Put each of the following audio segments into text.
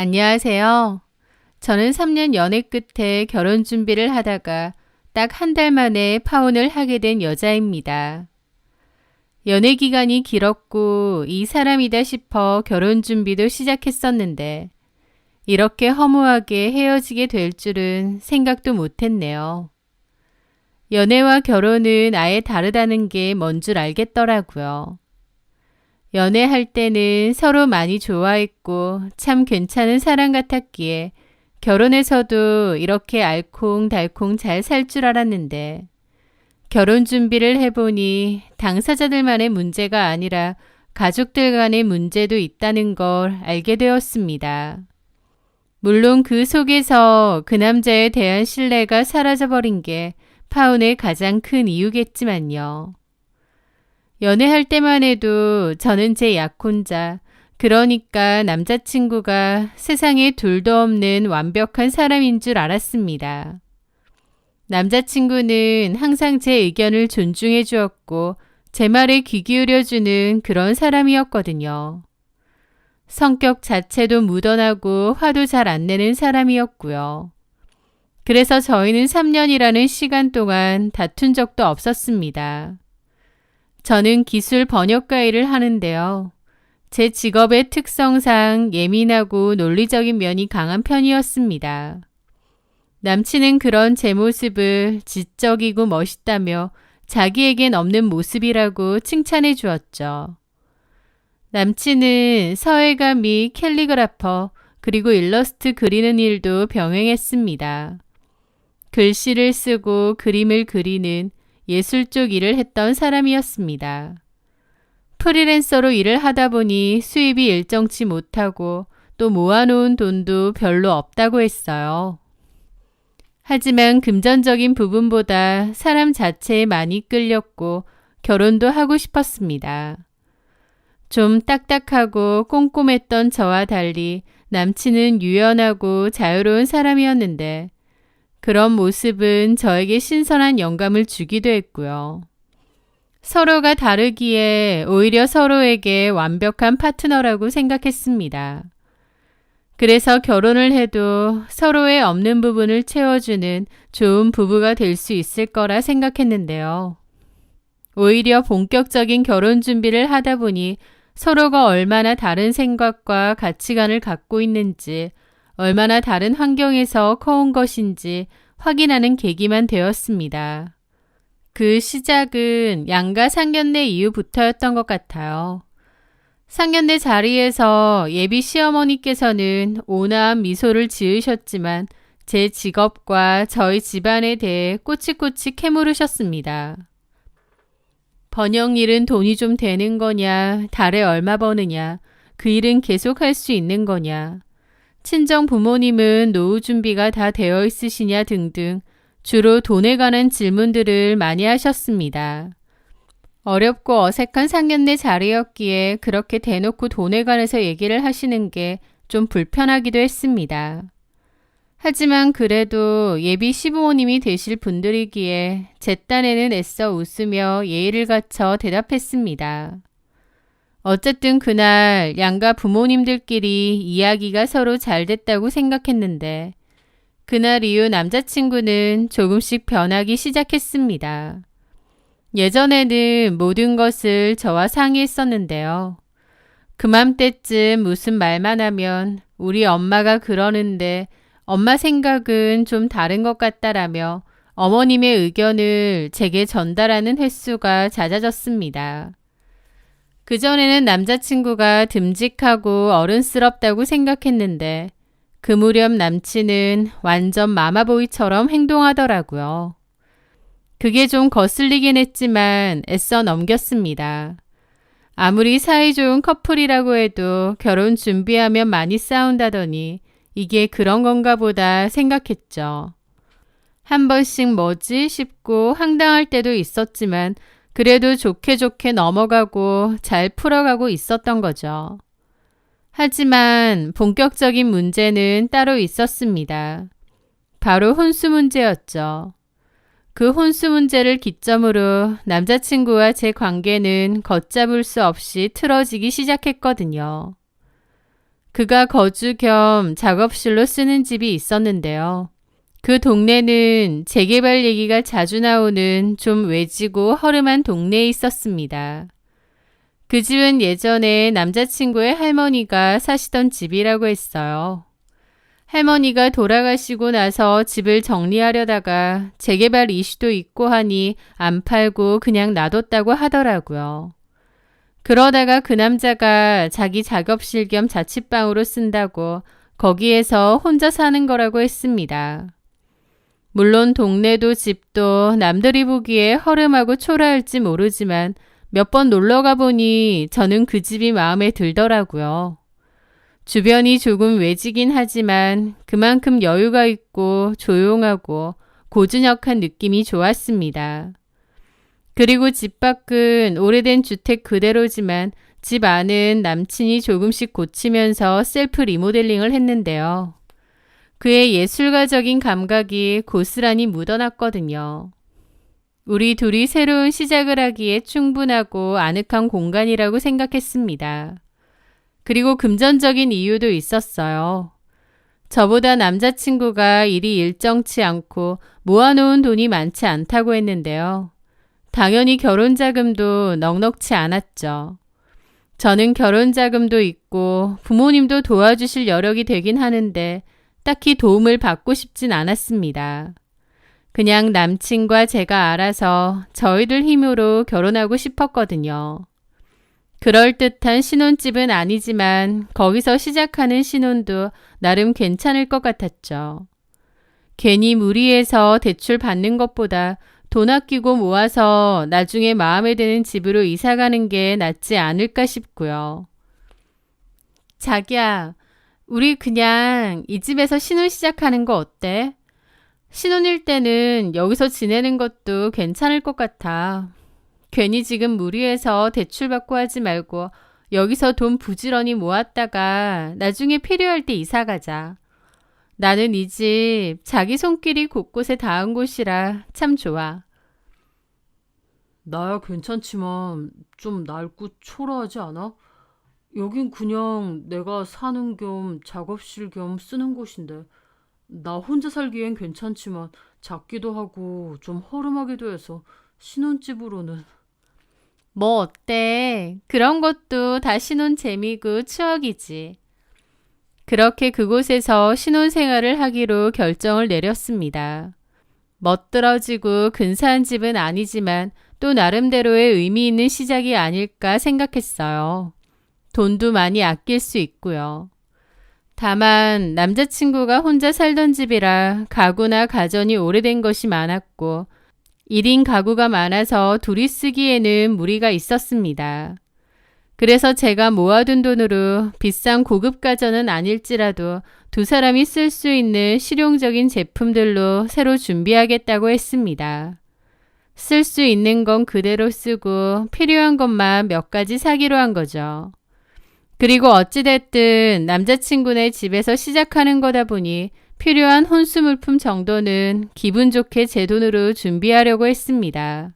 안녕하세요. 저는 3년 연애 끝에 결혼 준비를 하다가 딱 한 달 만에 파혼을 하게 된 여자입니다. 연애 기간이 길었고 이 사람이다 싶어 결혼 준비도 시작했었는데 이렇게 허무하게 헤어지게 될 줄은 생각도 못했네요. 연애와 결혼은 아예 다르다는 게 뭔 줄 알겠더라고요. 연애할 때는 서로 많이 좋아했고 참 괜찮은 사람 같았기에 결혼해서도 이렇게 알콩달콩 잘 살 줄 알았는데 결혼 준비를 해보니 당사자들만의 문제가 아니라 가족들 간의 문제도 있다는 걸 알게 되었습니다. 물론 그 속에서 그 남자에 대한 신뢰가 사라져버린 게 파혼의 가장 큰 이유겠지만요. 연애할 때만 해도 저는 제 약혼자, 그러니까 남자친구가 세상에 둘도 없는 완벽한 사람인 줄 알았습니다. 남자친구는 항상 제 의견을 존중해 주었고 제 말에 귀 기울여주는 그런 사람이었거든요. 성격 자체도 무던하고 화도 잘 안 내는 사람이었고요. 그래서 저희는 3년이라는 시간 동안 다툰 적도 없었습니다. 저는 기술 번역가 일을 하는데요. 제 직업의 특성상 예민하고 논리적인 면이 강한 편이었습니다. 남친은 그런 제 모습을 지적이고 멋있다며 자기에겐 없는 모습이라고 칭찬해 주었죠. 남친은 서예가 및 캘리그라퍼 그리고 일러스트 그리는 일도 병행했습니다. 글씨를 쓰고 그림을 그리는 예술 쪽 일을 했던 사람이었습니다. 프리랜서로 일을 하다 보니 수입이 일정치 못하고 또 모아놓은 돈도 별로 없다고 했어요. 하지만 금전적인 부분보다 사람 자체에 많이 끌렸고 결혼도 하고 싶었습니다. 좀 딱딱하고 꼼꼼했던 저와 달리 남친은 유연하고 자유로운 사람이었는데 그런 모습은 저에게 신선한 영감을 주기도 했고요. 서로가 다르기에 오히려 서로에게 완벽한 파트너라고 생각했습니다. 그래서 결혼을 해도 서로의 없는 부분을 채워주는 좋은 부부가 될 수 있을 거라 생각했는데요. 오히려 본격적인 결혼 준비를 하다 보니 서로가 얼마나 다른 생각과 가치관을 갖고 있는지 얼마나 다른 환경에서 커온 것인지 확인하는 계기만 되었습니다. 그 시작은 양가 상견례 이후부터였던 것 같아요. 상견례 자리에서 예비 시어머니께서는 온화한 미소를 지으셨지만 제 직업과 저희 집안에 대해 꼬치꼬치 캐물으셨습니다. 번역 일은 돈이 좀 되는 거냐, 달에 얼마 버느냐, 그 일은 계속 할 수 있는 거냐, 친정 부모님은 노후 준비가 다 되어 있으시냐 등등 주로 돈에 관한 질문들을 많이 하셨습니다. 어렵고 어색한 상견례 자리였기에 그렇게 대놓고 돈에 관해서 얘기를 하시는 게 좀 불편하기도 했습니다. 하지만 그래도 예비 시부모님이 되실 분들이기에 제 딴에는 애써 웃으며 예의를 갖춰 대답했습니다. 어쨌든 그날 양가 부모님들끼리 이야기가 서로 잘 됐다고 생각했는데 그날 이후 남자친구는 조금씩 변하기 시작했습니다. 예전에는 모든 것을 저와 상의했었는데요. 그맘때쯤 무슨 말만 하면 우리 엄마가 그러는데 엄마 생각은 좀 다른 것 같다라며 어머님의 의견을 제게 전달하는 횟수가 잦아졌습니다. 그전에는 남자친구가 듬직하고 어른스럽다고 생각했는데 그 무렵 남친은 완전 마마보이처럼 행동하더라고요. 그게 좀 거슬리긴 했지만 애써 넘겼습니다. 아무리 사이좋은 커플이라고 해도 결혼 준비하면 많이 싸운다더니 이게 그런 건가 보다 생각했죠. 한 번씩 뭐지 싶고 황당할 때도 있었지만 그래도 좋게 좋게 넘어가고 잘 풀어가고 있었던 거죠. 하지만 본격적인 문제는 따로 있었습니다. 바로 혼수 문제였죠. 그 혼수 문제를 기점으로 남자친구와 제 관계는 걷잡을 수 없이 틀어지기 시작했거든요. 그가 거주 겸 작업실로 쓰는 집이 있었는데요. 그 동네는 재개발 얘기가 자주 나오는 좀 외지고 허름한 동네에 있었습니다. 그 집은 예전에 남자친구의 할머니가 사시던 집이라고 했어요. 할머니가 돌아가시고 나서 집을 정리하려다가 재개발 이슈도 있고 하니 안 팔고 그냥 놔뒀다고 하더라고요. 그러다가 그 남자가 자기 작업실 겸 자취방으로 쓴다고 거기에서 혼자 사는 거라고 했습니다. 물론 동네도 집도 남들이 보기에 허름하고 초라할지 모르지만 몇 번 놀러 가보니 저는 그 집이 마음에 들더라고요. 주변이 조금 외지긴 하지만 그만큼 여유가 있고 조용하고 고즈넉한 느낌이 좋았습니다. 그리고 집 밖은 오래된 주택 그대로지만 집 안은 남친이 조금씩 고치면서 셀프 리모델링을 했는데요. 그의 예술가적인 감각이 고스란히 묻어났거든요. 우리 둘이 새로운 시작을 하기에 충분하고 아늑한 공간이라고 생각했습니다. 그리고 금전적인 이유도 있었어요. 저보다 남자친구가 일이 일정치 않고 모아놓은 돈이 많지 않다고 했는데요. 당연히 결혼자금도 넉넉치 않았죠. 저는 결혼자금도 있고 부모님도 도와주실 여력이 되긴 하는데 딱히 도움을 받고 싶진 않았습니다. 그냥 남친과 제가 알아서 저희들 힘으로 결혼하고 싶었거든요. 그럴듯한 신혼집은 아니지만 거기서 시작하는 신혼도 나름 괜찮을 것 같았죠. 괜히 무리해서 대출 받는 것보다 돈 아끼고 모아서 나중에 마음에 드는 집으로 이사가는 게 낫지 않을까 싶고요. 자기야, 우리 그냥 이 집에서 신혼 시작하는 거 어때? 신혼일 때는 여기서 지내는 것도 괜찮을 것 같아. 괜히 지금 무리해서 대출받고 하지 말고 여기서 돈 부지런히 모았다가 나중에 필요할 때 이사 가자. 나는 이 집 자기 손길이 곳곳에 닿은 곳이라 참 좋아. 나야 괜찮지만 좀 낡고 초라하지 않아? 여긴 그냥 내가 사는 겸 작업실 겸 쓰는 곳인데 나 혼자 살기엔 괜찮지만 작기도 하고 좀 허름하기도 해서 신혼집으로는. 뭐 어때? 그런 것도 다 신혼 재미고 추억이지. 그렇게 그곳에서 신혼생활을 하기로 결정을 내렸습니다. 멋들어지고 근사한 집은 아니지만 또 나름대로의 의미 있는 시작이 아닐까 생각했어요. 돈도 많이 아낄 수 있고요. 다만 남자친구가 혼자 살던 집이라 가구나 가전이 오래된 것이 많았고 1인 가구가 많아서 둘이 쓰기에는 무리가 있었습니다. 그래서 제가 모아둔 돈으로 비싼 고급 가전은 아닐지라도 두 사람이 쓸 수 있는 실용적인 제품들로 새로 준비하겠다고 했습니다. 쓸 수 있는 건 그대로 쓰고 필요한 것만 몇 가지 사기로 한 거죠. 그리고 어찌됐든 남자친구네 집에서 시작하는 거다 보니 필요한 혼수 물품 정도는 기분 좋게 제 돈으로 준비하려고 했습니다.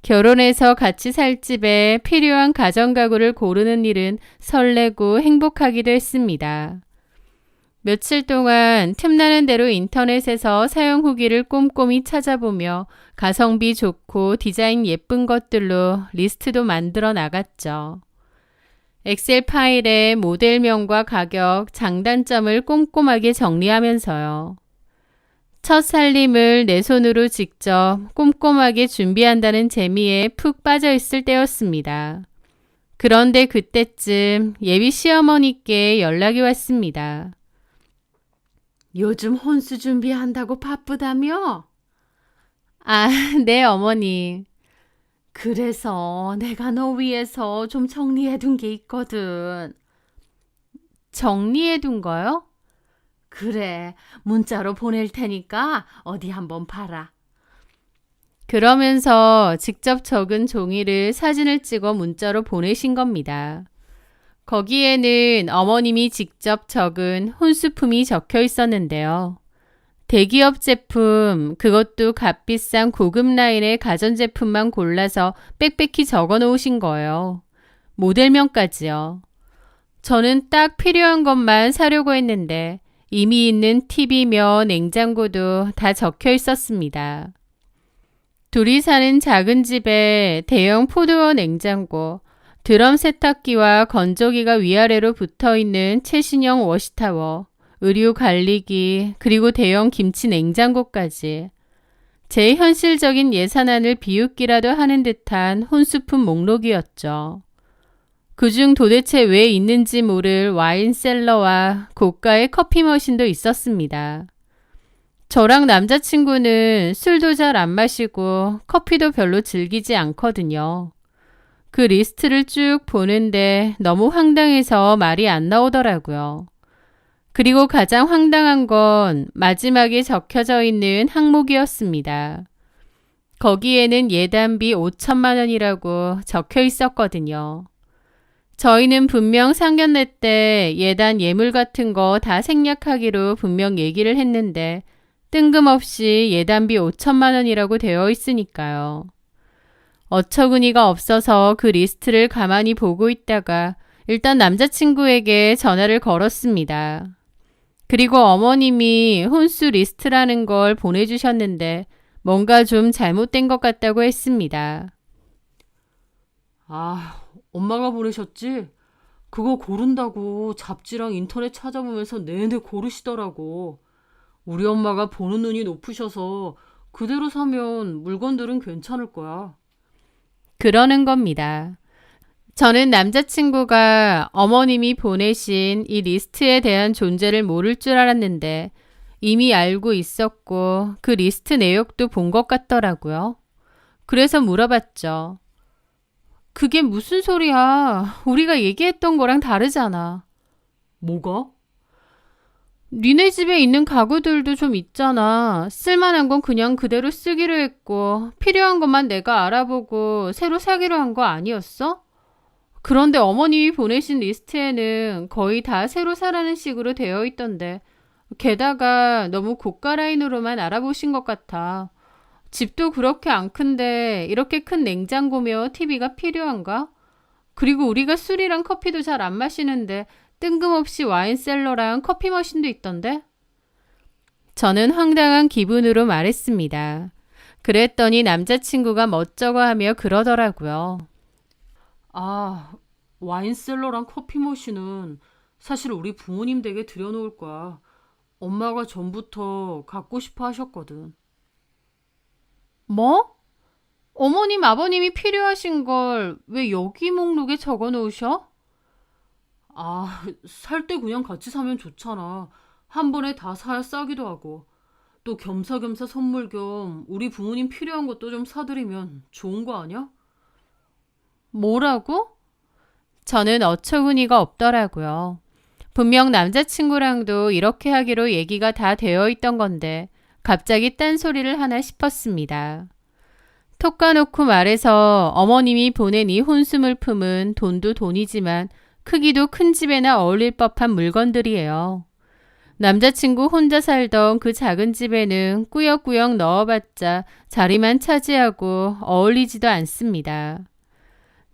결혼해서 같이 살 집에 필요한 가전가구를 고르는 일은 설레고 행복하기도 했습니다. 며칠 동안 틈나는 대로 인터넷에서 사용 후기를 꼼꼼히 찾아보며 가성비 좋고 디자인 예쁜 것들로 리스트도 만들어 나갔죠. 엑셀 파일에 모델명과 가격, 장단점을 꼼꼼하게 정리하면서요. 첫 살림을 내 손으로 직접 꼼꼼하게 준비한다는 재미에 푹 빠져 있을 때였습니다. 그런데 그때쯤 예비 시어머니께 연락이 왔습니다. 요즘 혼수 준비한다고 바쁘다며? 아, 네 어머니. 그래서 내가 너 위해서 좀 정리해둔 게 있거든. 정리해둔 거요? 그래, 문자로 보낼 테니까 어디 한번 봐라. 그러면서 직접 적은 종이를 사진을 찍어 문자로 보내신 겁니다. 거기에는 어머님이 직접 적은 혼수품이 적혀 있었는데요. 대기업 제품, 그것도 값비싼 고급 라인의 가전제품만 골라서 빽빽히 적어 놓으신 거예요. 모델명까지요. 저는 딱 필요한 것만 사려고 했는데 이미 있는 TV며 냉장고도 다 적혀 있었습니다. 둘이 사는 작은 집에 대형 포도원 냉장고, 드럼 세탁기와 건조기가 위아래로 붙어있는 최신형 워시타워, 의류 관리기, 그리고 대형 김치 냉장고까지 제 현실적인 예산안을 비웃기라도 하는 듯한 혼수품 목록이었죠. 그중 도대체 왜 있는지 모를 와인 셀러와 고가의 커피 머신도 있었습니다. 저랑 남자친구는 술도 잘 안 마시고 커피도 별로 즐기지 않거든요. 그 리스트를 쭉 보는데 너무 황당해서 말이 안 나오더라고요. 그리고 가장 황당한 건 마지막에 적혀져 있는 항목이었습니다. 거기에는 예단비 5천만 원이라고 적혀 있었거든요. 저희는 분명 상견례 때 예단 예물 같은 거 다 생략하기로 분명 얘기를 했는데 뜬금없이 예단비 5천만 원이라고 되어 있으니까요. 어처구니가 없어서 그 리스트를 가만히 보고 있다가 일단 남자친구에게 전화를 걸었습니다. 그리고 어머님이 혼수 리스트라는 걸 보내주셨는데 뭔가 좀 잘못된 것 같다고 했습니다. 아, 엄마가 보내셨지? 그거 고른다고 잡지랑 인터넷 찾아보면서 내내 고르시더라고. 우리 엄마가 보는 눈이 높으셔서 그대로 사면 물건들은 괜찮을 거야. 그러는 겁니다. 저는 남자친구가 어머님이 보내신 이 리스트에 대한 존재를 모를 줄 알았는데 이미 알고 있었고 그 리스트 내역도 본 것 같더라고요. 그래서 물어봤죠. 그게 무슨 소리야? 우리가 얘기했던 거랑 다르잖아. 뭐가? 니네 집에 있는 가구들도 좀 있잖아. 쓸만한 건 그냥 그대로 쓰기로 했고 필요한 것만 내가 알아보고 새로 사기로 한 거 아니었어? 그런데 어머님이 보내신 리스트에는 거의 다 새로 사라는 식으로 되어 있던데 게다가 너무 고가 라인으로만 알아보신 것 같아. 집도 그렇게 안 큰데 이렇게 큰 냉장고며 TV가 필요한가? 그리고 우리가 술이랑 커피도 잘 안 마시는데 뜬금없이 와인셀러랑 커피 머신도 있던데? 저는 황당한 기분으로 말했습니다. 그랬더니 남자친구가 멋쩍어 하며 그러더라고요. 아, 와인셀러랑 커피 머신은 사실 우리 부모님 댁에 들여놓을 거야. 엄마가 전부터 갖고 싶어 하셨거든. 뭐? 어머님, 아버님이 필요하신 걸 왜 여기 목록에 적어 놓으셔? 아, 살 때 그냥 같이 사면 좋잖아. 한 번에 다 사야 싸기도 하고. 또 겸사겸사 선물 겸 우리 부모님 필요한 것도 좀 사드리면 좋은 거 아니야? 뭐라고? 저는 어처구니가 없더라고요. 분명 남자친구랑도 이렇게 하기로 얘기가 다 되어 있던 건데 갑자기 딴소리를 하나 싶었습니다. 톡 까놓고 말해서 어머님이 보낸 이 혼수물품은 돈도 돈이지만 크기도 큰 집에나 어울릴 법한 물건들이에요. 남자친구 혼자 살던 그 작은 집에는 꾸역꾸역 넣어봤자 자리만 차지하고 어울리지도 않습니다.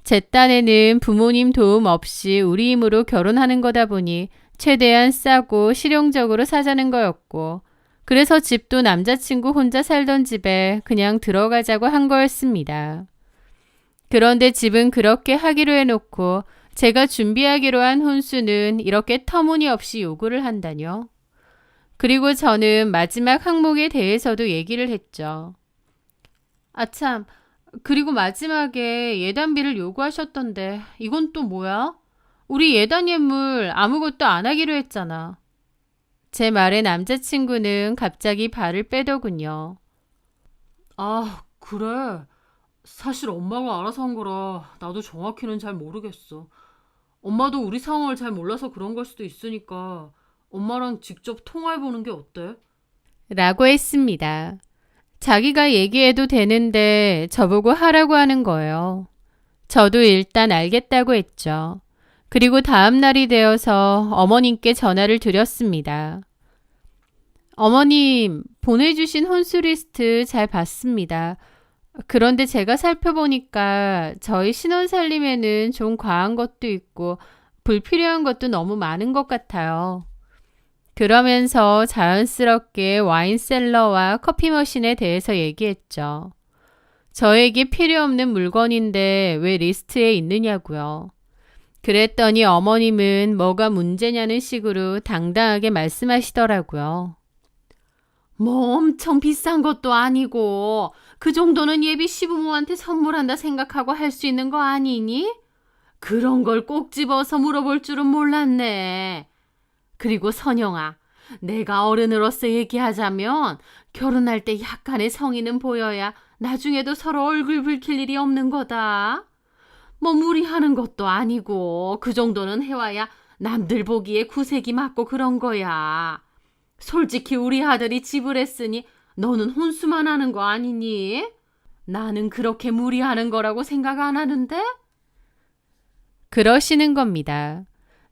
제 딴에는 부모님 도움 없이 우리 힘으로 결혼하는 거다 보니 최대한 싸고 실용적으로 사자는 거였고 그래서 집도 남자친구 혼자 살던 집에 그냥 들어가자고 한 거였습니다. 그런데 집은 그렇게 하기로 해놓고 제가 준비하기로 한 혼수는 이렇게 터무니없이 요구를 한다뇨. 그리고 저는 마지막 항목에 대해서도 얘기를 했죠. 아참, 그리고 마지막에 예단비를 요구하셨던데 이건 또 뭐야? 우리 예단 예물 아무것도 안 하기로 했잖아. 제 말에 남자친구는 갑자기 발을 빼더군요. 아, 그래. 사실 엄마가 알아서 한 거라 나도 정확히는 잘 모르겠어. 엄마도 우리 상황을 잘 몰라서 그런 걸 수도 있으니까 엄마랑 직접 통화해보는 게 어때? 라고 했습니다. 자기가 얘기해도 되는데 저보고 하라고 하는 거예요. 저도 일단 알겠다고 했죠. 그리고 다음 날이 되어서 어머님께 전화를 드렸습니다. 어머님, 보내주신 혼수 리스트 잘 봤습니다. 그런데 제가 살펴보니까 저희 신혼 살림에는 좀 과한 것도 있고 불필요한 것도 너무 많은 것 같아요. 그러면서 자연스럽게 와인셀러와 커피 머신에 대해서 얘기했죠. 저에게 필요 없는 물건인데 왜 리스트에 있느냐고요. 그랬더니 어머님은 뭐가 문제냐는 식으로 당당하게 말씀하시더라고요. 뭐 엄청 비싼 것도 아니고 그 정도는 예비 시부모한테 선물한다 생각하고 할 수 있는 거 아니니? 그런 걸 꼭 집어서 물어볼 줄은 몰랐네. 그리고 선영아, 내가 어른으로서 얘기하자면 결혼할 때 약간의 성의는 보여야 나중에도 서로 얼굴 붉힐 일이 없는 거다. 뭐 무리하는 것도 아니고 그 정도는 해와야 남들 보기에 구색이 맞고 그런 거야. 솔직히 우리 아들이 집을 했으니 너는 혼수만 하는 거 아니니? 나는 그렇게 무리하는 거라고 생각 안 하는데? 그러시는 겁니다.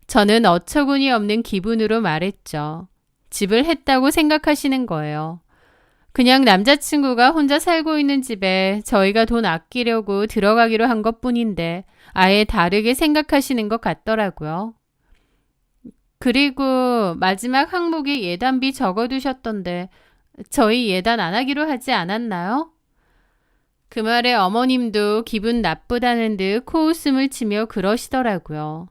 저는 어처구니 없는 기분으로 말했죠. 집을 했다고 생각하시는 거예요. 그냥 남자친구가 혼자 살고 있는 집에 저희가 돈 아끼려고 들어가기로 한 것뿐인데 아예 다르게 생각하시는 것 같더라고요. 그리고 마지막 항목에 예단비 적어두셨던데 저희 예단 안 하기로 하지 않았나요? 그 말에 어머님도 기분 나쁘다는 듯 코웃음을 치며 그러시더라고요.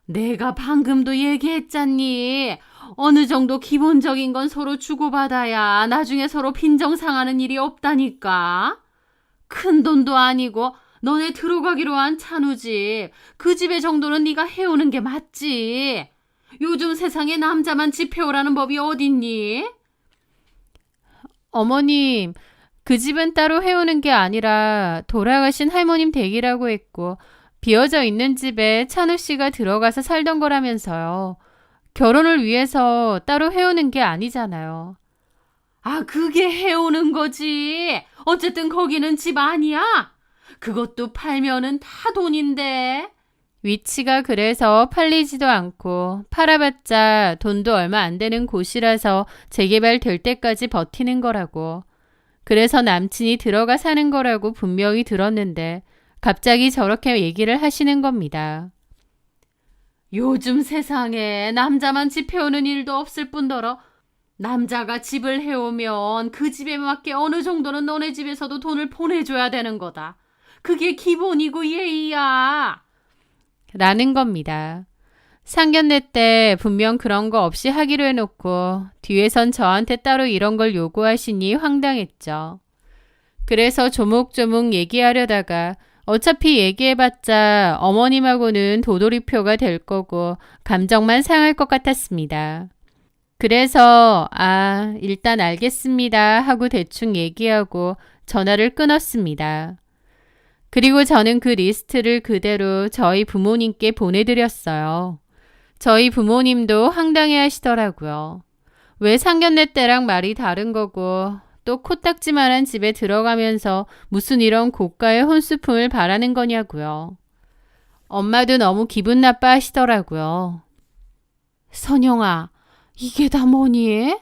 내가 방금도 얘기했잖니. 어느 정도 기본적인 건 서로 주고받아야 나중에 서로 빈정상하는 일이 없다니까. 큰 돈도 아니고 너네 들어가기로 한 찬우집. 그 집의 정도는 네가 해오는 게 맞지. 요즘 세상에 남자만 집 해오라는 법이 어딨니? 어머님, 그 집은 따로 해오는 게 아니라 돌아가신 할머님 댁이라고 했고 비어져 있는 집에 찬우 씨가 들어가서 살던 거라면서요. 결혼을 위해서 따로 해오는 게 아니잖아요. 아, 그게 해오는 거지. 어쨌든 거기는 집 아니야. 그것도 팔면은 다 돈인데. 위치가 그래서 팔리지도 않고 팔아봤자 돈도 얼마 안 되는 곳이라서 재개발될 때까지 버티는 거라고. 그래서 남친이 들어가 사는 거라고 분명히 들었는데 갑자기 저렇게 얘기를 하시는 겁니다. 요즘 세상에 남자만 집 해오는 일도 없을 뿐더러 남자가 집을 해오면 그 집에 맞게 어느 정도는 너네 집에서도 돈을 보내줘야 되는 거다. 그게 기본이고 예의야. 라는 겁니다. 상견례 때 분명 그런 거 없이 하기로 해놓고 뒤에선 저한테 따로 이런 걸 요구하시니 황당했죠. 그래서 조목조목 얘기하려다가 어차피 얘기해봤자 어머님하고는 도돌이표가 될 거고 감정만 상할 것 같았습니다. 그래서 일단 알겠습니다 하고 대충 얘기하고 전화를 끊었습니다. 그리고 저는 그 리스트를 그대로 저희 부모님께 보내드렸어요. 저희 부모님도 황당해 하시더라고요. 왜 상견례 때랑 말이 다른 거고 또 코딱지만한 집에 들어가면서 무슨 이런 고가의 혼수품을 바라는 거냐고요. 엄마도 너무 기분 나빠 하시더라고요. 선영아, 이게 다 뭐니?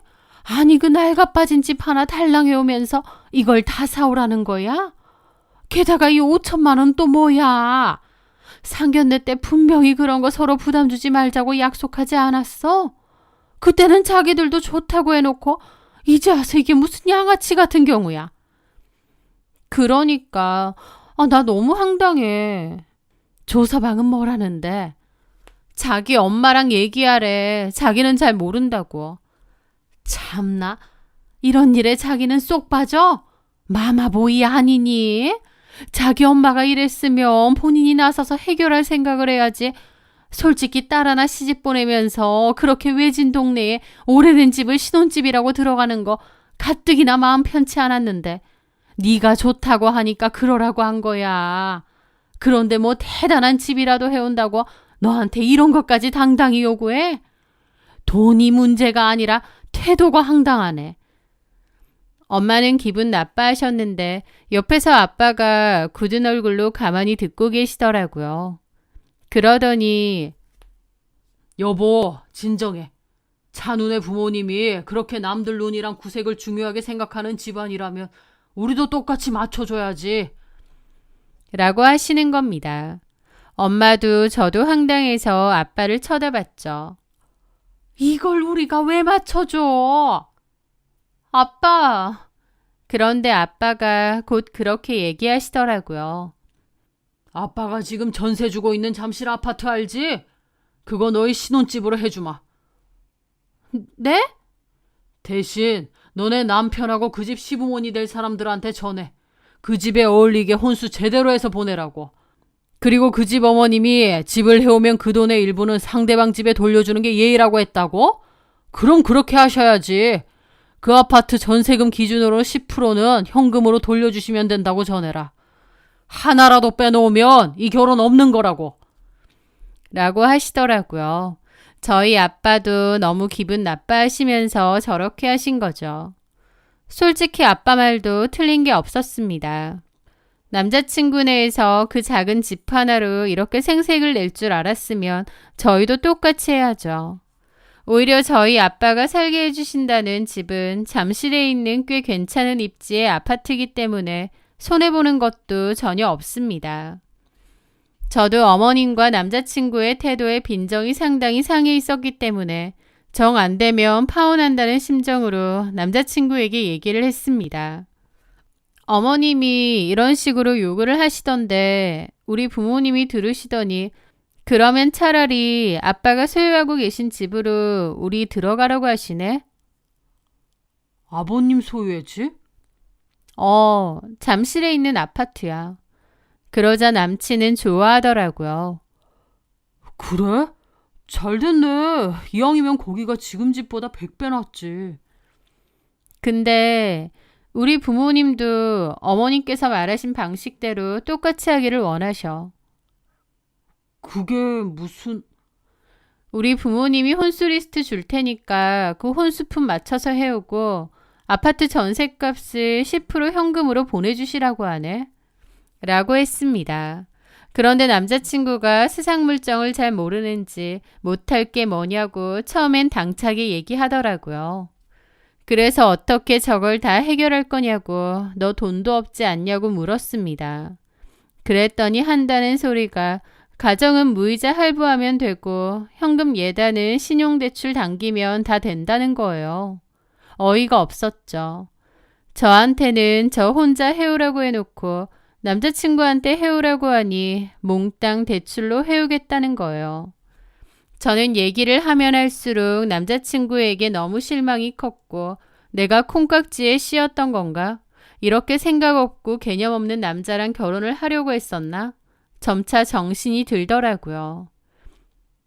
아니 그 낡아 빠진 집 하나 달랑해 오면서 이걸 다 사오라는 거야? 게다가 이 5천만 원 또 뭐야? 상견례 때 분명히 그런 거 서로 부담 주지 말자고 약속하지 않았어? 그때는 자기들도 좋다고 해놓고 이제 와서 이게 무슨 양아치 같은 경우야. 그러니까 나 너무 황당해. 조서방은 뭐라는데? 자기 엄마랑 얘기하래. 자기는 잘 모른다고. 참나, 이런 일에 자기는 쏙 빠져? 마마보이 아니니? 자기 엄마가 이랬으면 본인이 나서서 해결할 생각을 해야지. 솔직히 딸 하나 시집 보내면서 그렇게 외진 동네에 오래된 집을 신혼집이라고 들어가는 거 가뜩이나 마음 편치 않았는데 네가 좋다고 하니까 그러라고 한 거야. 그런데 뭐 대단한 집이라도 해온다고 너한테 이런 것까지 당당히 요구해? 돈이 문제가 아니라 태도가 황당하네. 엄마는 기분 나빠하셨는데 옆에서 아빠가 굳은 얼굴로 가만히 듣고 계시더라고요. 그러더니 여보, 진정해. 찬우네 부모님이 그렇게 남들 눈이랑 구색을 중요하게 생각하는 집안이라면 우리도 똑같이 맞춰줘야지. 라고 하시는 겁니다. 엄마도 저도 황당해서 아빠를 쳐다봤죠. 이걸 우리가 왜 맞춰줘? 아빠. 그런데 아빠가 곧 그렇게 얘기하시더라고요. 아빠가 지금 전세 주고 있는 잠실 아파트 알지? 그거 너희 신혼집으로 해주마. 네? 대신 너네 남편하고 그 집 시부모니 될 사람들한테 전해. 그 집에 어울리게 혼수 제대로 해서 보내라고. 그리고 그 집 어머님이 집을 해오면 그 돈의 일부는 상대방 집에 돌려주는 게 예의라고 했다고? 그럼 그렇게 하셔야지. 그 아파트 전세금 기준으로 10%는 현금으로 돌려주시면 된다고 전해라. 하나라도 빼놓으면 이 결혼 없는 거라고. 라고 하시더라고요. 저희 아빠도 너무 기분 나빠하시면서 저렇게 하신 거죠. 솔직히 아빠 말도 틀린 게 없었습니다. 남자친구 내에서 그 작은 집 하나로 이렇게 생색을 낼 줄 알았으면 저희도 똑같이 해야죠. 오히려 저희 아빠가 살게 해주신다는 집은 잠실에 있는 꽤 괜찮은 입지의 아파트이기 때문에 손해보는 것도 전혀 없습니다. 저도 어머님과 남자친구의 태도에 빈정이 상당히 상해 있었기 때문에 정 안 되면 파혼한다는 심정으로 남자친구에게 얘기를 했습니다. 어머님이 이런 식으로 요구를 하시던데 우리 부모님이 들으시더니 그러면 차라리 아빠가 소유하고 계신 집으로 우리 들어가라고 하시네? 아버님 소유의 집? 잠실에 있는 아파트야. 그러자 남친은 좋아하더라고요. 그래? 잘 됐네. 이왕이면 거기가 지금 집보다 100배 낫지. 근데 우리 부모님도 어머님께서 말하신 방식대로 똑같이 하기를 원하셔. 그게 무슨... 우리 부모님이 혼수 리스트 줄 테니까 그 혼수품 맞춰서 해오고 아파트 전셋값을 10% 현금으로 보내주시라고 하네. 라고 했습니다. 그런데 남자친구가 세상 물정을 잘 모르는지 못할 게 뭐냐고 처음엔 당차게 얘기하더라고요. 그래서 어떻게 저걸 다 해결할 거냐고 너 돈도 없지 않냐고 물었습니다. 그랬더니 한다는 소리가 가정은 무이자 할부하면 되고 현금 예단은 신용대출 당기면 다 된다는 거예요. 어이가 없었죠. 저한테는 저 혼자 해오라고 해놓고 남자친구한테 해오라고 하니 몽땅 대출로 해오겠다는 거예요. 저는 얘기를 하면 할수록 남자친구에게 너무 실망이 컸고 내가 콩깍지에 씌었던 건가? 이렇게 생각 없고 개념 없는 남자랑 결혼을 하려고 했었나? 점차 정신이 들더라고요.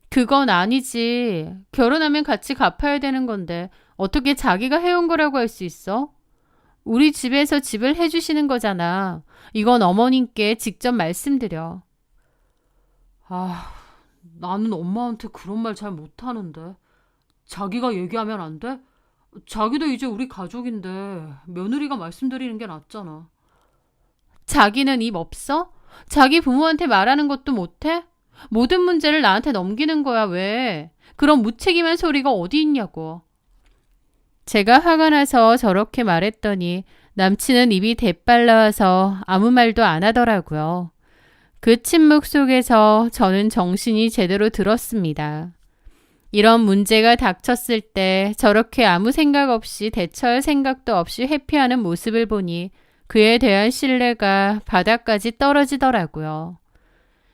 그건 아니지. 결혼하면 같이 갚아야 되는 건데 어떻게 자기가 해온 거라고 할 수 있어? 우리 집에서 집을 해주시는 거잖아. 이건 어머님께 직접 말씀드려. 나는 엄마한테 그런 말 잘 못하는데. 자기가 얘기하면 안 돼? 자기도 이제 우리 가족인데 며느리가 말씀드리는 게 낫잖아. 자기는 입 없어? 자기 부모한테 말하는 것도 못해? 모든 문제를 나한테 넘기는 거야, 왜? 그런 무책임한 소리가 어디 있냐고. 제가 화가 나서 저렇게 말했더니 남친은 입이 대빨라와서 아무 말도 안 하더라고요. 그 침묵 속에서 저는 정신이 제대로 들었습니다. 이런 문제가 닥쳤을 때 저렇게 아무 생각 없이 대처할 생각도 없이 회피하는 모습을 보니 그에 대한 신뢰가 바닥까지 떨어지더라고요.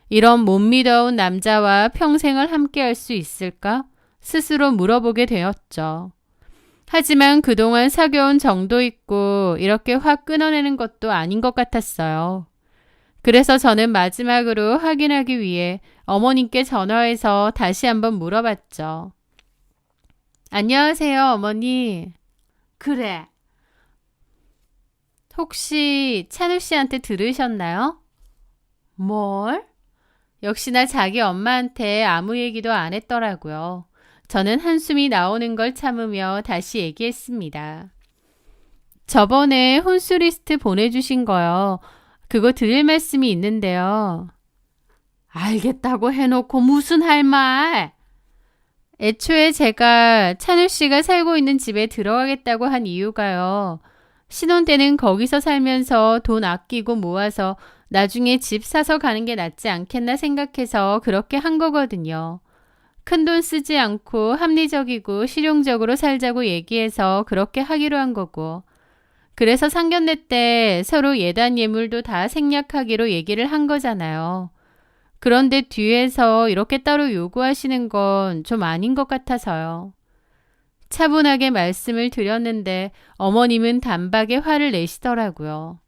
이런 못 믿어온 남자와 평생을 함께할 수 있을까? 스스로 물어보게 되었죠. 하지만 그동안 사귀어온 정도 있고 이렇게 확 끊어내는 것도 아닌 것 같았어요. 그래서 저는 마지막으로 확인하기 위해 어머님께 전화해서 다시 한번 물어봤죠. 안녕하세요, 어머니. 그래. 혹시 찬우 씨한테 들으셨나요? 뭘? 역시나 자기 엄마한테 아무 얘기도 안 했더라고요. 저는 한숨이 나오는 걸 참으며 다시 얘기했습니다. 저번에 혼수 리스트 보내주신 거요. 그거 드릴 말씀이 있는데요. 알겠다고 해놓고 무슨 할 말? 애초에 제가 찬우 씨가 살고 있는 집에 들어가겠다고 한 이유가요. 신혼 때는 거기서 살면서 돈 아끼고 모아서 나중에 집 사서 가는 게 낫지 않겠나 생각해서 그렇게 한 거거든요. 큰돈 쓰지 않고 합리적이고 실용적으로 살자고 얘기해서 그렇게 하기로 한 거고. 그래서 상견례 때 서로 예단 예물도 다 생략하기로 얘기를 한 거잖아요. 그런데 뒤에서 이렇게 따로 요구하시는 건 좀 아닌 것 같아서요. 차분하게 말씀을 드렸는데 어머님은 단박에 화를 내시더라고요.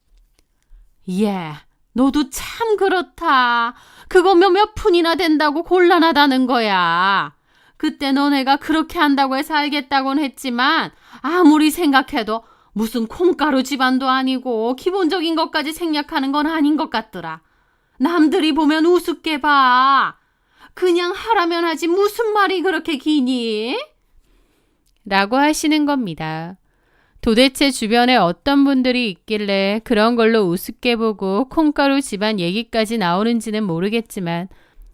예, 너도 참 그렇다. 그거 몇 푼이나 된다고 곤란하다는 거야. 그때 너네가 그렇게 한다고 해서 알겠다곤 했지만 아무리 생각해도 무슨 콩가루 집안도 아니고 기본적인 것까지 생략하는 건 아닌 것 같더라. 남들이 보면 우습게 봐. 그냥 하라면 하지 무슨 말이 그렇게 기니? 라고 하시는 겁니다. 도대체 주변에 어떤 분들이 있길래 그런 걸로 우습게 보고 콩가루 집안 얘기까지 나오는지는 모르겠지만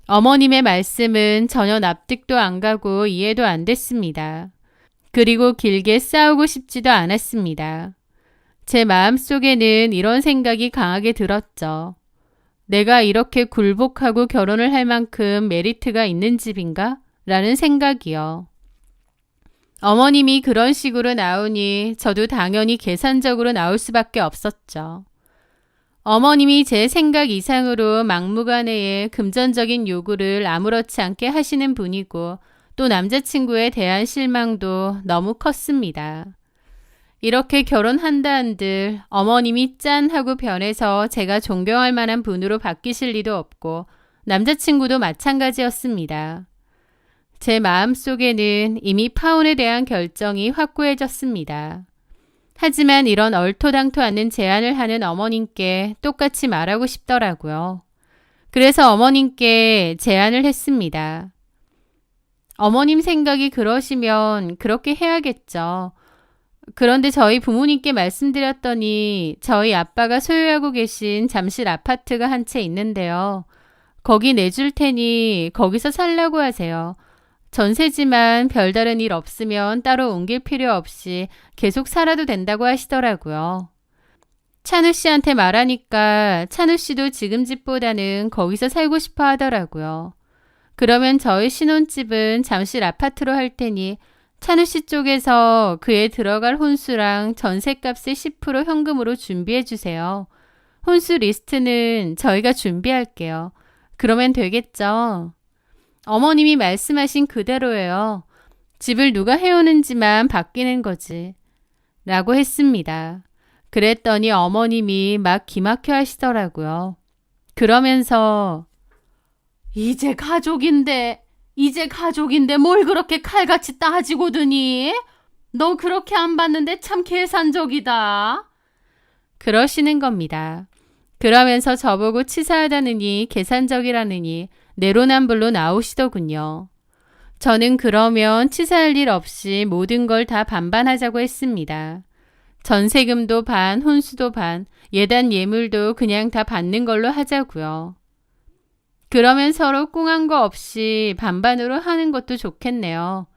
어머님의 말씀은 전혀 납득도 안 가고 이해도 안 됐습니다. 그리고 길게 싸우고 싶지도 않았습니다. 제 마음속에는 이런 생각이 강하게 들었죠. 내가 이렇게 굴복하고 결혼을 할 만큼 메리트가 있는 집인가? 라는 생각이요. 어머님이 그런 식으로 나오니 저도 당연히 계산적으로 나올 수밖에 없었죠. 어머님이 제 생각 이상으로 막무가내의 금전적인 요구를 아무렇지 않게 하시는 분이고 또 남자친구에 대한 실망도 너무 컸습니다. 이렇게 결혼한다 한들 어머님이 짠 하고 변해서 제가 존경할 만한 분으로 바뀌실 리도 없고 남자친구도 마찬가지였습니다. 제 마음속에는 이미 파혼에 대한 결정이 확고해졌습니다. 하지만 이런 얼토당토 않는 제안을 하는 어머님께 똑같이 말하고 싶더라고요. 그래서 어머님께 제안을 했습니다. 어머님 생각이 그러시면 그렇게 해야겠죠. 그런데 저희 부모님께 말씀드렸더니 저희 아빠가 소유하고 계신 잠실 아파트가 한 채 있는데요. 거기 내줄 테니 거기서 살라고 하세요. 전세지만 별다른 일 없으면 따로 옮길 필요 없이 계속 살아도 된다고 하시더라고요. 찬우 씨한테 말하니까 찬우 씨도 지금 집보다는 거기서 살고 싶어 하더라고요. 그러면 저희 신혼집은 잠실 아파트로 할 테니 찬우 씨 쪽에서 그에 들어갈 혼수랑 전세값의 10% 현금으로 준비해 주세요. 혼수 리스트는 저희가 준비할게요. 그러면 되겠죠? 어머님이 말씀하신 그대로예요. 집을 누가 해오는지만 바뀌는 거지. 라고 했습니다. 그랬더니 어머님이 막 기막혀 하시더라고요. 그러면서 이제 가족인데 뭘 그렇게 칼같이 따지고 드니? 너 그렇게 안 봤는데 참 계산적이다. 그러시는 겁니다. 그러면서 저보고 치사하다느니 계산적이라느니 내로남불로 나오시더군요. 저는 그러면 치사할 일 없이 모든 걸 다 반반하자고 했습니다. 전세금도 반, 혼수도 반, 예단 예물도 그냥 다 받는 걸로 하자고요. 그러면 서로 꿍한 거 없이 반반으로 하는 것도 좋겠네요.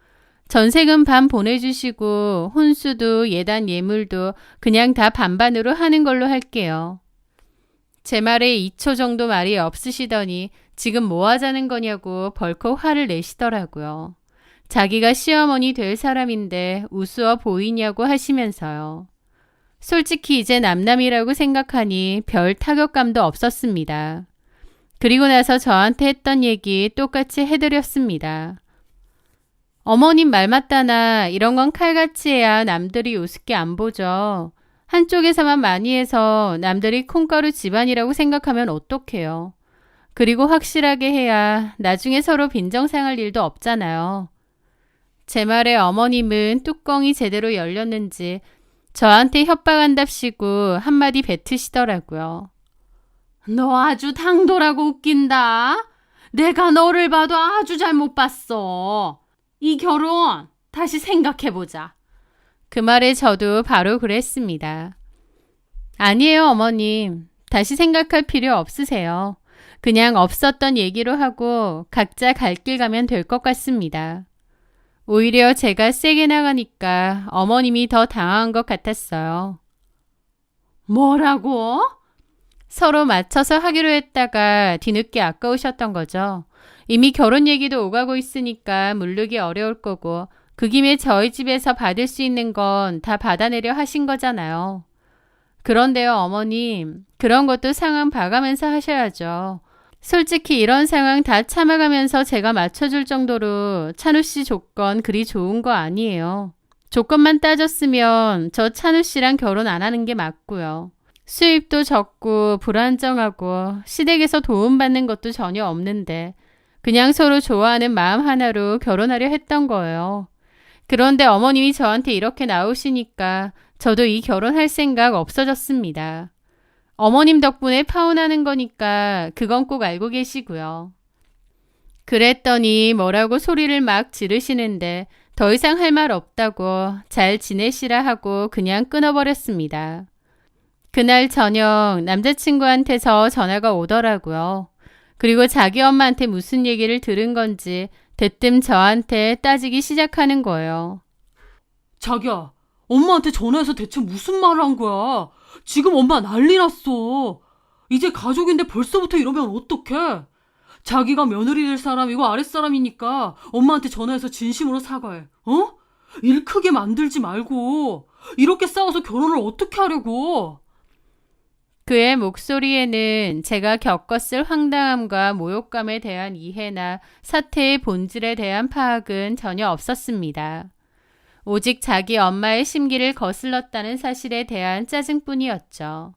전세금 반 보내주시고 혼수도 예단 예물도 그냥 다 반반으로 하는 걸로 할게요. 제 말에 2초 정도 말이 없으시더니 지금 뭐 하자는 거냐고 벌컥 화를 내시더라고요. 자기가 시어머니 될 사람인데 우스워 보이냐고 하시면서요. 솔직히 이제 남남이라고 생각하니 별 타격감도 없었습니다. 그리고 나서 저한테 했던 얘기 똑같이 해드렸습니다. 어머님 말 맞다나 이런 건 칼같이 해야 남들이 우습게 안 보죠. 한쪽에서만 많이 해서 남들이 콩가루 집안이라고 생각하면 어떡해요. 그리고 확실하게 해야 나중에 서로 빈정상할 일도 없잖아요. 제 말에 어머님은 뚜껑이 제대로 열렸는지 저한테 협박한답시고 한마디 뱉으시더라고요. 너 아주 당돌하고 웃긴다. 내가 너를 봐도 아주 잘못 봤어. 이 결혼 다시 생각해보자. 그 말에 저도 바로 그랬습니다. 아니에요, 어머님. 다시 생각할 필요 없으세요. 그냥 없었던 얘기로 하고 각자 갈 길 가면 될 것 같습니다. 오히려 제가 세게 나가니까 어머님이 더 당황한 것 같았어요. 뭐라고? 서로 맞춰서 하기로 했다가 뒤늦게 아까우셨던 거죠. 이미 결혼 얘기도 오가고 있으니까 물르기 어려울 거고 그 김에 저희 집에서 받을 수 있는 건 다 받아내려 하신 거잖아요. 그런데요, 어머님. 그런 것도 상황 봐가면서 하셔야죠. 솔직히 이런 상황 다 참아가면서 제가 맞춰줄 정도로 찬우 씨 조건 그리 좋은 거 아니에요. 조건만 따졌으면 저 찬우 씨랑 결혼 안 하는 게 맞고요. 수입도 적고 불안정하고 시댁에서 도움받는 것도 전혀 없는데 그냥 서로 좋아하는 마음 하나로 결혼하려 했던 거예요. 그런데 어머님이 저한테 이렇게 나오시니까 저도 이 결혼할 생각 없어졌습니다. 어머님 덕분에 파혼하는 거니까 그건 꼭 알고 계시고요. 그랬더니 뭐라고 소리를 막 지르시는데 더 이상 할 말 없다고 잘 지내시라 하고 그냥 끊어버렸습니다. 그날 저녁 남자친구한테서 전화가 오더라고요. 그리고 자기 엄마한테 무슨 얘기를 들은 건지 대뜸 저한테 따지기 시작하는 거예요. 자기야, 엄마한테 전화해서 대체 무슨 말을 한 거야? 지금 엄마 난리 났어. 이제 가족인데 벌써부터 이러면 어떡해? 자기가 며느리 될 사람이고 아랫사람이니까 엄마한테 전화해서 진심으로 사과해. 어? 일 크게 만들지 말고 이렇게 싸워서 결혼을 어떻게 하려고? 그의 목소리에는 제가 겪었을 황당함과 모욕감에 대한 이해나 사태의 본질에 대한 파악은 전혀 없었습니다. 오직 자기 엄마의 심기를 거슬렀다는 사실에 대한 짜증뿐이었죠.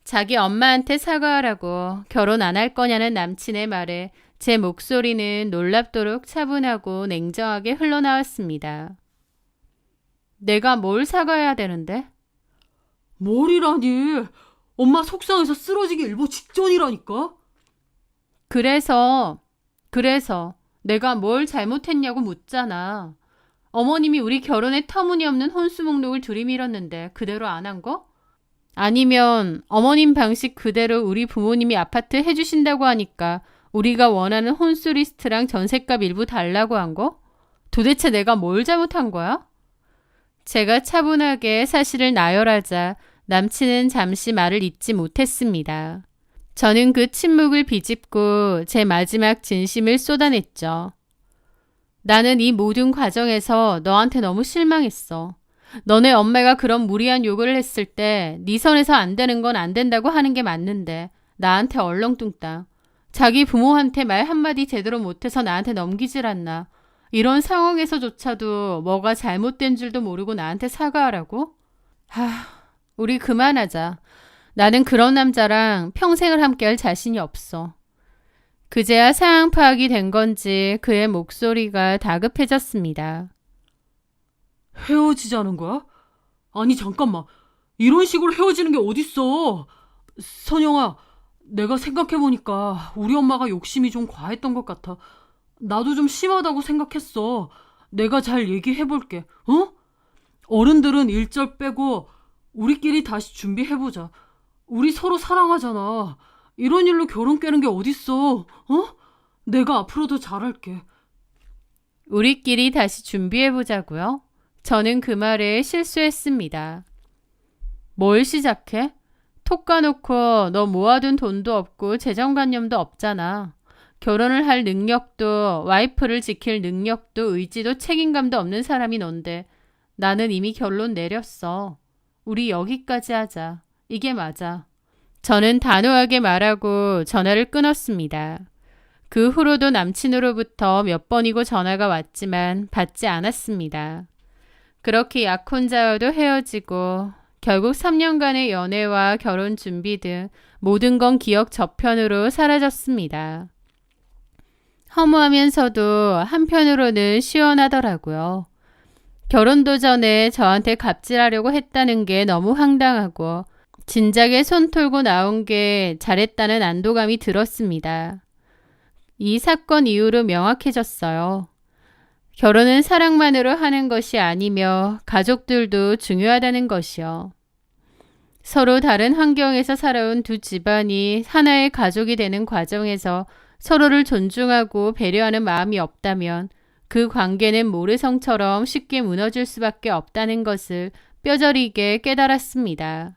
자기 엄마한테 사과하라고 결혼 안 할 거냐는 남친의 말에 제 목소리는 놀랍도록 차분하고 냉정하게 흘러나왔습니다. 내가 뭘 사과해야 되는데? 뭘이라니? 엄마 속상해서 쓰러지기 일보 직전이라니까? 그래서 내가 뭘 잘못했냐고 묻잖아. 어머님이 우리 결혼에 터무니없는 혼수 목록을 들이밀었는데 그대로 안 한 거? 아니면 어머님 방식 그대로 우리 부모님이 아파트 해주신다고 하니까 우리가 원하는 혼수 리스트랑 전셋값 일부 달라고 한 거? 도대체 내가 뭘 잘못한 거야? 제가 차분하게 사실을 나열하자 남친은 잠시 말을 잇지 못했습니다. 저는 그 침묵을 비집고 제 마지막 진심을 쏟아냈죠. 나는 이 모든 과정에서 너한테 너무 실망했어. 너네 엄마가 그런 무리한 요구를 했을 때 네 선에서 안 되는 건 안 된다고 하는 게 맞는데 나한테 얼렁뚱땅. 자기 부모한테 말 한마디 제대로 못해서 나한테 넘기질 않나. 이런 상황에서조차도 뭐가 잘못된 줄도 모르고 나한테 사과하라고? 우리 그만하자. 나는 그런 남자랑 평생을 함께할 자신이 없어. 그제야 상황 파악이 된 건지 그의 목소리가 다급해졌습니다. 헤어지자는 거야? 아니 잠깐만. 이런 식으로 헤어지는 게 어딨어. 선영아, 내가 생각해보니까 우리 엄마가 욕심이 좀 과했던 것 같아. 나도 좀 심하다고 생각했어. 내가 잘 얘기해볼게. 어? 어른들은 일절 빼고 우리끼리 다시 준비해보자. 우리 서로 사랑하잖아. 이런 일로 결혼 깨는 게 어딨어. 어? 내가 앞으로도 잘할게. 우리끼리 다시 준비해보자고요? 저는 그 말에 실수했습니다. 뭘 시작해? 톡 까놓고 너 모아둔 돈도 없고 재정관념도 없잖아. 결혼을 할 능력도 와이프를 지킬 능력도 의지도 책임감도 없는 사람이 넌데 나는 이미 결론 내렸어. 우리 여기까지 하자. 이게 맞아. 저는 단호하게 말하고 전화를 끊었습니다. 그 후로도 남친으로부터 몇 번이고 전화가 왔지만 받지 않았습니다. 그렇게 약혼자와도 헤어지고 결국 3년간의 연애와 결혼 준비 등 모든 건 기억 저편으로 사라졌습니다. 허무하면서도 한편으로는 시원하더라고요. 결혼도 전에 저한테 갑질하려고 했다는 게 너무 황당하고 진작에 손 털고 나온 게 잘했다는 안도감이 들었습니다. 이 사건 이후로 명확해졌어요. 결혼은 사랑만으로 하는 것이 아니며 가족들도 중요하다는 것이요. 서로 다른 환경에서 살아온 두 집안이 하나의 가족이 되는 과정에서 서로를 존중하고 배려하는 마음이 없다면 그 관계는 모래성처럼 쉽게 무너질 수밖에 없다는 것을 뼈저리게 깨달았습니다.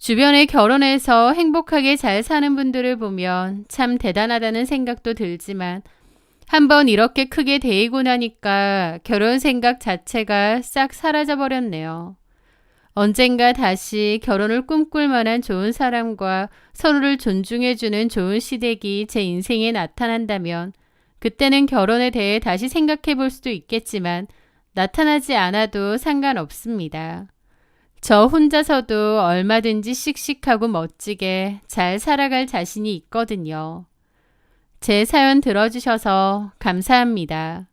주변에 결혼해서 행복하게 잘 사는 분들을 보면 참 대단하다는 생각도 들지만 한번 이렇게 크게 데이고 나니까 결혼 생각 자체가 싹 사라져 버렸네요. 언젠가 다시 결혼을 꿈꿀 만한 좋은 사람과 서로를 존중해주는 좋은 시댁이 제 인생에 나타난다면 그때는 결혼에 대해 다시 생각해 볼 수도 있겠지만 나타나지 않아도 상관없습니다. 저 혼자서도 얼마든지 씩씩하고 멋지게 잘 살아갈 자신이 있거든요. 제 사연 들어주셔서 감사합니다.